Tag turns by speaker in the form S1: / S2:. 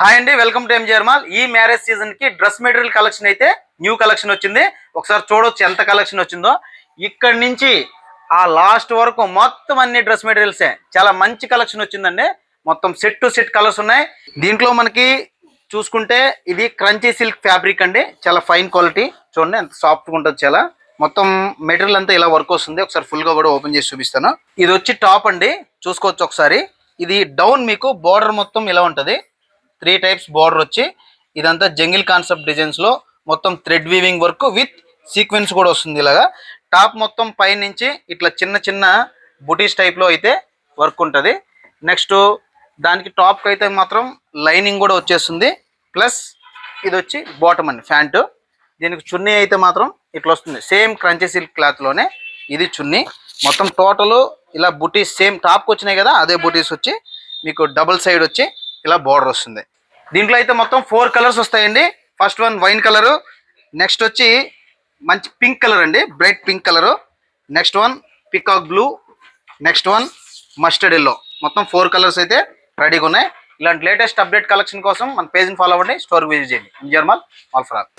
S1: Hi అండి, welcome to MGR mall. ఈ marriage season కి డ్రెస్ మెటీరియల్ కలెక్షన్ అయితే న్యూ కలెక్షన్ వచ్చింది. ఒకసారి చూడొచ్చు ఎంత కలెక్షన్ వచ్చిందో. ఇక్కడ నుంచి ఆ లాస్ట్ వరకు మొత్తం అన్ని డ్రెస్ మెటీరియల్సే. చాలా మంచి కలెక్షన్ వచ్చిందండి. మొత్తం సెట్ టు సెట్ కలర్స్ ఉన్నాయి. దీంట్లో మనకి చూసుకుంటే ఇది క్రంచీ సిల్క్ ఫ్యాబ్రిక్ అండి. చాలా ఫైన్ క్వాలిటీ. చూడండి ఎంత సాఫ్ట్గా ఉంటుంది. చాలా మొత్తం మెటీరియల్ అంతా ఇలా వర్క్ వస్తుంది. ఒకసారి ఫుల్ గా కూడా ఓపెన్ చేసి చూపిస్తాను. ఇది వచ్చి టాప్ అండి, చూసుకోవచ్చు ఒకసారి. ఇది డౌన్ మీకు బోర్డర్ మొత్తం ఇలా ఉంటుంది. 3 టైప్స్ బార్డర్ వచ్చి ఇదంతా జంగిల్ కాన్సెప్ట్ డిజైన్స్ లో మొత్తం thread weaving work with sequence కూడా వస్తుంది. ఇలాగా టాప్ మొత్తం పై నుంచి ఇట్లా చిన్న చిన్న బుటీస్ టైప్ లో అయితే వర్క్ ఉంటుంది. నెక్స్ట్ దానికి టాప్ కి అయితే మాత్రం లైనింగ్ కూడా వచ్చేస్తుంది. ప్లస్ ఇది వచ్చి బాటమ్ అండి, ప్యాంటు. దీనికి చున్నీ అయితే మాత్రం ఇట్లా వస్తుంది. సేమ్ క్రంచీ సిల్క్ క్లాత్ లోనే ఇది చున్నీ. మొత్తం టోటల్ ఇలా బుటీస్ సేమ్ టాప్కి వచ్చినాయి కదా, అదే బుటీస్ వచ్చి మీకు డబుల్ సైడ్ వచ్చి ఇలా బార్డర్ వస్తుంది. దీంట్లో అయితే మొత్తం 4 కలర్స్ వస్తాయండి. First one wine colour, next వచ్చి మంచి పింక్ కలర్ అండి, bright pink colour. Next one peacock blue, next one mustard yellow. మొత్తం 4 కలర్స్ అయితే రెడీగా ఉన్నాయి. ఇలాంటి లేటెస్ట్ అప్డేట్ కలెక్షన్ కోసం మన పేజ్ని ఫాలో అవ్వండి, స్టోర్కి విజిట్ చేయండి. MGR mall, mall for all.